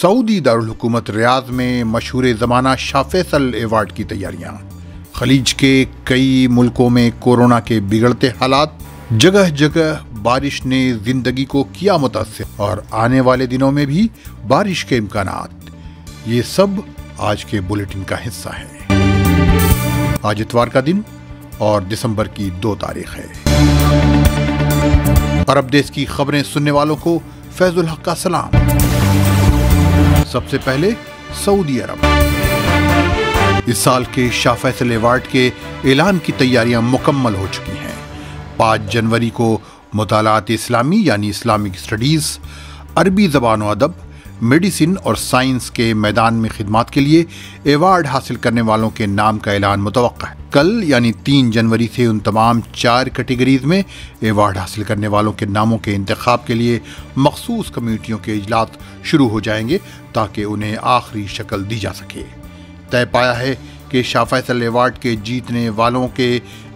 Saudi Darul हुकूमत Riyadh में मशहूर ज़माना शाह फैसल अवार्ड की तैयारियां। खलीज के कई मुल्कों में कोरोना के बिगड़ते हालात, जगह जगह बारिश ने जिंदगी को किया मुतासिर और आने वाले दिनों में भी बारिश के इम्कानात, ये सब आज के बुलेटिन का हिस्सा है। आज इतवार का दिन और दिसंबर की 2 तारीख है। अरब देश की खबरें सुनने वालों को फैजुल हक का सलाम। सबसे पहले सऊदी अरब। इस साल के शाह फैसल अवार्ड के ऐलान की तैयारियां मुकम्मल हो चुकी हैं। 5 जनवरी को मुतालात इस्लामी यानी इस्लामिक स्टडीज, अरबी ज़बान व अदब, मेडिसिन और साइंस के मैदान में खिदमत के लिए अवार्ड हासिल करने वालों के नाम का ऐलान मुतवक्का है। कल यानी 3 जनवरी से उन तमाम 4 कैटेगरीज में अवार्ड हासिल करने वालों के नामों के इंतखाब के लिए मखसूस कमेटियों के इजलास शुरू हो जाएंगे ताकि उन्हें आखिरी शक्ल दी जा सके। तय पाया है कि शाह फैसल अवार्ड के जीतने वालों के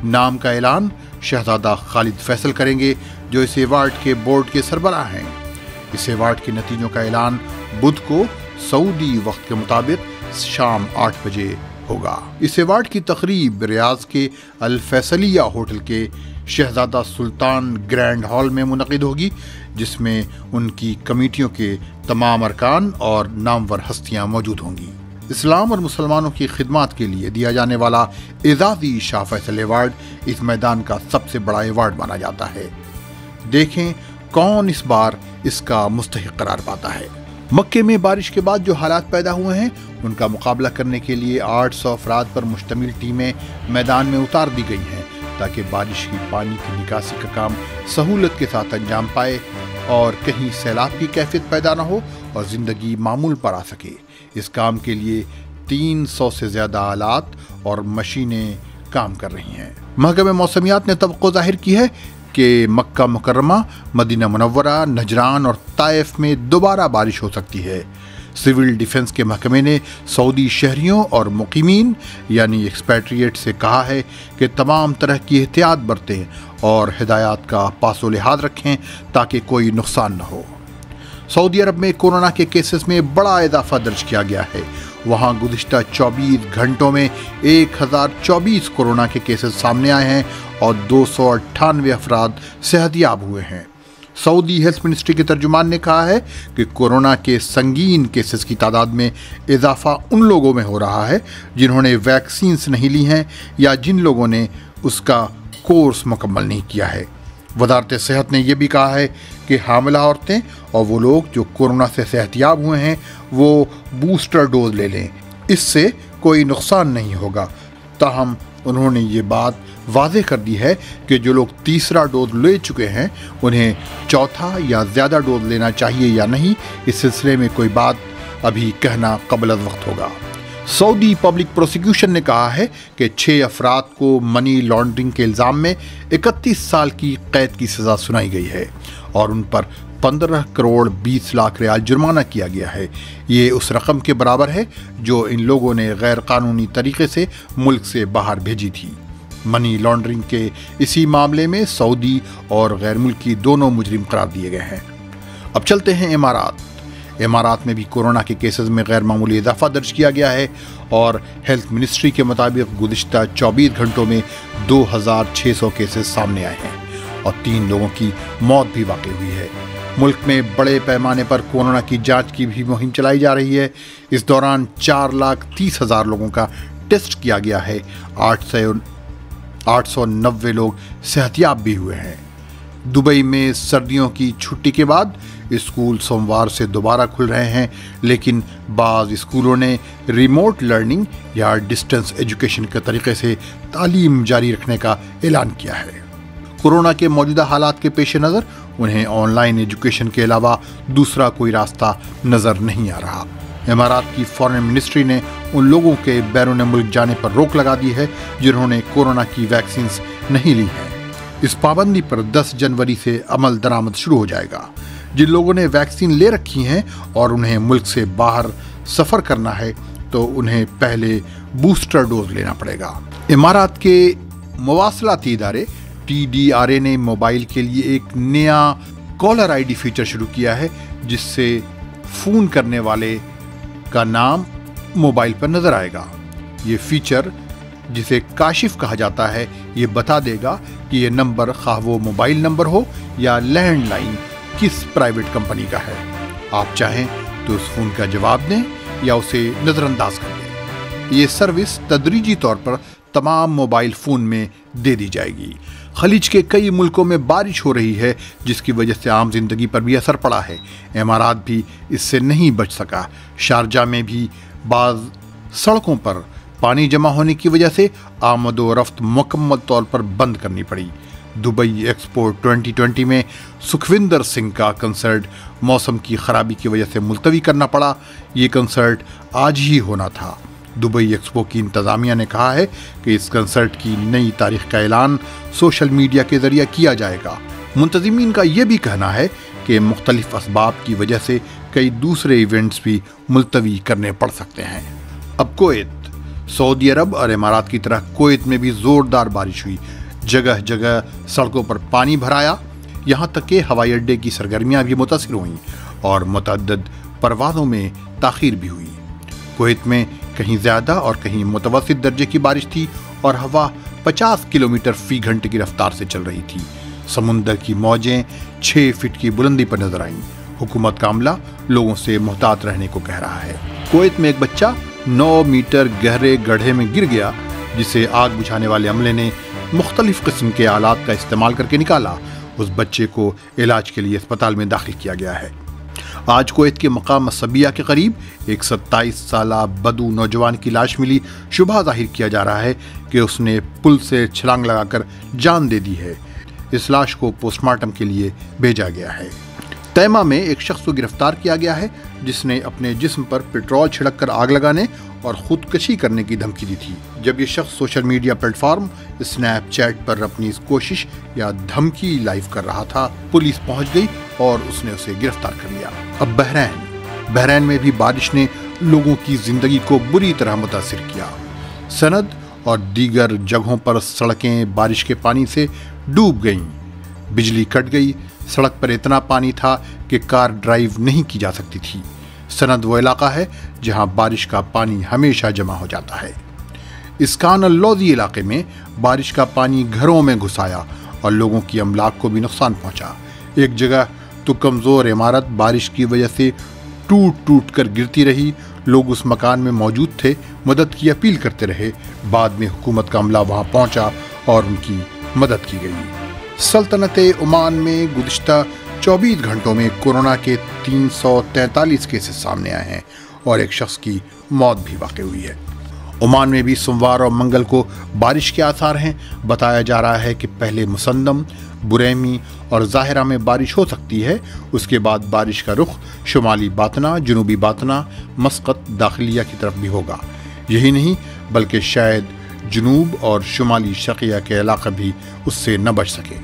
नाम का ऐलान शहजादा खालिद फैसल करेंगे, जो इस अवार्ड के बोर्ड के सरबराह हैं। इस अवार्ड के नतीजों का ऐलान बुध को सऊदी वक्त के मुताबिक शाम 8 बजे होगा। इस अवार्ड की तकरीब रियाद के अल फैसलिया होटल के शहजादा सुल्तान ग्रैंड हॉल में मुनक़िद होगी, जिसमें उनकी कमेटियों के तमाम अरकान और नामवर हस्तियां मौजूद होंगी। इस्लाम और मुसलमानों की खिदमत के लिए दिया जाने वाला एजाज़ी शाह फैसल अवार्ड इस मैदान का सबसे बड़ा अवार्ड माना जाता है। देखें कौन इस बार इसका मुस्तहिक़ करार पाता है। मक्के में बारिश के बाद जो हालात पैदा हुए हैं, उनका मुकाबला करने के लिए 800 अफराद पर मुश्तमिल टीमें मैदान में उतार दी गई हैं ताकि बारिश की पानी की निकासी का काम सहूलत के साथ अंजाम पाए और कहीं सैलाब की कैफियत पैदा न हो और ज़िंदगी मामूल पर आ सके। इस काम के लिए 300 से ज़्यादा आलात और मशीनें काम कर रही हैं। महकमे मौसमियात ने तवक्को ज़ाहिर की है कि मक्का मुकर्रमा, मदीना मुनव्वरा, नजरान और ताइफ में दोबारा बारिश हो सकती है। सिविल डिफेंस के महकमे ने सऊदी शहरियों और मुकीमीन यानी एक्सपैट्रिएट से कहा है कि तमाम तरह की एहतियात बरतें और हिदायत का पासो लिहाज रखें ताकि कोई नुकसान न हो। सऊदी अरब में कोरोना के केसेस में बड़ा इजाफा दर्ज किया गया है। वहाँ गुज़िश्ता 24 घंटों में 1024 कोरोना के केसेस सामने आए हैं और 298 अफराद सेहतयाब हुए हैं। सऊदी हेल्थ मिनिस्ट्री के तर्जुमान ने कहा है कि कोरोना के संगीन केसेस की तादाद में इजाफा उन लोगों में हो रहा है जिन्होंने वैक्सीन्स नहीं ली हैं या जिन लोगों ने उसका कोर्स मुकम्मल नहीं किया है। वज़ारत सेहत ने यह भी कहा है कि हामिला औरतें और वो लोग जो कोरोना से सेहतयाब हुए हैं वो बूस्टर डोज ले लें, इससे कोई नुकसान नहीं होगा। ताहम उन्होंने ये बात वाज़ेह कर दी है कि जो लोग तीसरा डोज ले चुके हैं उन्हें चौथा या ज़्यादा डोज लेना चाहिए या नहीं, इस सिलसिले में कोई बात अभी कहना क़ब्ल वक्त होगा। सऊदी पब्लिक प्रोसिक्यूशन ने कहा है कि 6 अफराद को मनी लॉन्ड्रिंग के इल्ज़ाम में 31 साल की कैद की सज़ा सुनाई गई है और उन पर 15 करोड़ 20 लाख रियाल जुर्माना किया गया है। ये उस रकम के बराबर है जो इन लोगों ने गैर कानूनी तरीके से मुल्क से बाहर भेजी थी। मनी लॉन्ड्रिंग के इसी मामले में सऊदी और गैर मुल्की दोनों मुजरिम करार दिए गए हैं। अब चलते हैं इमारात। इमारात में भी कोरोना के केसेस में गैर मामूली इजाफा दर्ज किया गया है और हेल्थ मिनिस्ट्री के मुताबिक गुज़िश्ता 24 घंटों में 2600 केसेस सामने आए हैं और 3 लोगों की मौत भी वाक़ई हुई है। मुल्क में बड़े पैमाने पर कोरोना की जांच की भी मुहिम चलाई जा रही है। इस दौरान 4,30,000 लोगों का टेस्ट किया गया है। 890 लोग सेहतयाब भी हुए हैं। दुबई में सर्दियों की छुट्टी के बाद स्कूल सोमवार से दोबारा खुल रहे हैं, लेकिन बाज़ स्कूलों ने रिमोट लर्निंग या डिस्टेंस एजुकेशन के तरीके से तालीम जारी रखने का ऐलान किया है। कोरोना के मौजूदा हालात के पेश नज़र उन्हें ऑनलाइन एजुकेशन के अलावा दूसरा कोई रास्ता नज़र नहीं आ रहा। इमारात की फॉरेन मिनिस्ट्री ने उन लोगों के बैरून मुल्क जाने पर रोक लगा दी है जिन्होंने कोरोना की वैक्सीन्स नहीं ली हैं। इस पाबंदी पर 10 जनवरी से अमल दरामद शुरू हो जाएगा। जिन लोगों ने वैक्सीन ले रखी हैं और उन्हें मुल्क से बाहर सफ़र करना है तो उन्हें पहले बूस्टर डोज लेना पड़ेगा। इमारात के मवासलाती इदारे TDRA ने मोबाइल के लिए एक नया कॉलर ID फीचर शुरू किया है जिससे فون کرنے والے کا نام موبائل پر نظر آئے گا۔ یہ فیچر جسے کاشف کہا جاتا ہے یہ بتا دے گا کہ یہ نمبر خواہ وہ موبائل نمبر ہو یا لینڈ لائن کس پرائیویٹ کمپنی کا ہے۔ آپ چاہیں تو اس فون کا جواب دیں یا اسے نظر انداز کر دیں۔ یہ سروس تدریجی طور پر تمام موبائل فون میں دے دی جائے گی۔ خلیج کے کئی ملکوں میں بارش ہو رہی ہے جس کی وجہ سے عام زندگی پر بھی اثر پڑا ہے۔ امارات بھی اس سے نہیں بچ سکا۔ شارجہ میں بھی بعض سڑکوں پر پانی جمع ہونے کی وجہ سے آمد و رفت مکمل طور پر بند کرنی پڑی۔ دبئی ایکسپو 2020 میں سکھوندر سنگھ کا کنسرٹ موسم کی خرابی کی وجہ سے ملتوی کرنا پڑا۔ یہ کنسرٹ آج ہی ہونا تھا۔ دبئی ایکسپو کی انتظامیہ نے کہا ہے کہ اس کنسرٹ کی نئی تاریخ کا اعلان سوشل میڈیا کے ذریعے کیا جائے گا۔ منتظمین کا یہ بھی کہنا ہے کہ مختلف اسباب کی وجہ سے کئی دوسرے ایونٹس بھی ملتوی کرنے پڑ سکتے ہیں۔ اب کویت۔ سعودی عرب اور امارات کی طرح کویت میں بھی زوردار بارش ہوئی۔ جگہ جگہ سڑکوں پر پانی بھرایا، یہاں تک کہ ہوائی اڈے کی سرگرمیاں بھی متاثر ہوئیں اور متعدد پروازوں میں تاخیر بھی ہوئی۔ کویت میں کہیں زیادہ اور کہیں متوسط درجے کی بارش تھی اور ہوا 50 کلومیٹر فی گھنٹے کی رفتار سے چل رہی تھی۔ سمندر کی موجیں 6 فٹ کی بلندی پر نظر آئیں۔ حکومت کا عملہ لوگوں سے محتاط رہنے کو کہہ رہا ہے۔ کویت میں ایک بچہ 9 میٹر گہرے گڑھے میں گر گیا جسے آگ بجھانے والے عملے نے مختلف قسم کے آلات کا استعمال کر کے نکالا۔ اس بچے کو علاج کے لیے اسپتال میں داخل کیا گیا ہے۔ آج کویت کے مقام الصبیہ کے قریب ایک 27 سالہ بدو نوجوان کی لاش ملی۔ شبہ ظاہر کیا جا رہا ہے کہ اس نے پل سے چھلانگ لگا کر جان دے دی ہے۔ اس لاش کو پوسٹ مارٹم کے لیے بھیجا گیا ہے۔ تیمہ میں ایک شخص کو گرفتار کیا گیا ہے جس نے اپنے جسم پر پٹرول چھڑک کر آگ لگانے اور خودکشی کرنے کی دھمکی دی تھی۔ جب یہ شخص social media platform Snapchat پر اپنی اس کوشش یا دھمکی لائیو کر رہا تھا، پولیس پہنچ گئی اور اس نے اسے گرفتار کر لیا۔ اب بحرین میں بھی بارش نے لوگوں کی زندگی کو بری طرح متاثر کیا۔ سند اور دیگر جگہوں پر سڑکیں بارش کے پانی سے ڈوب گئیں، بجلی کٹ گئی، سڑک پر اتنا پانی تھا کہ کار ڈرائیو نہیں کی جا سکتی تھی۔ سند وہ علاقہ ہے جہاں بارش کا پانی ہمیشہ جمع ہو جاتا ہے۔ اسکان اللوزی علاقے میں بارش کا پانی گھروں میں گھس آیا اور لوگوں کی املاک کو بھی نقصان پہنچا۔ ایک جگہ تو کمزور عمارت بارش کی وجہ سے ٹوٹ کر گرتی رہی۔ لوگ اس مکان میں موجود تھے، مدد کی اپیل کرتے رہے۔ بعد میں حکومت کا عملہ وہاں پہنچا اور ان کی مدد کی گئی۔ سلطنت عمان میں گزشتہ 24 گھنٹوں میں کورونا کے 343 کیسز سامنے آئے ہیں اور ایک شخص کی موت بھی واقع ہوئی ہے۔ عمان میں بھی سوموار اور منگل کو بارش کے آثار ہیں۔ بتایا جا رہا ہے کہ پہلے مسندم، بریمی اور ظاہرہ میں بارش ہو سکتی ہے، اس کے بعد بارش کا رخ شمالی باطنہ، جنوبی باطنہ، مسقط، داخلیہ کی طرف بھی ہوگا۔ یہی نہیں بلکہ شاید جنوب اور شمالی شرقیہ کے علاقے بھی اس سے نہ بچ سکے۔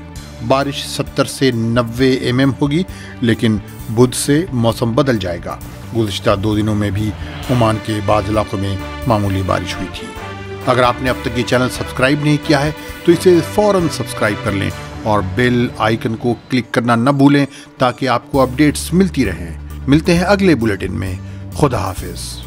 بارش 70 سے 90 mm ہوگی، لیکن بدھ سے موسم بدل جائے گا۔ گزشتہ 2 دنوں میں بھی عمان کے بعض علاقوں میں معمولی بارش ہوئی تھی۔ اگر آپ نے اب تک یہ چینل سبسکرائب نہیں کیا ہے تو اسے فوراً سبسکرائب کر لیں اور بیل آئیکن کو کلک کرنا نہ بھولیں تاکہ آپ کو اپڈیٹس ملتی رہیں۔ ملتے ہیں اگلے بلیٹن میں۔ خدا حافظ۔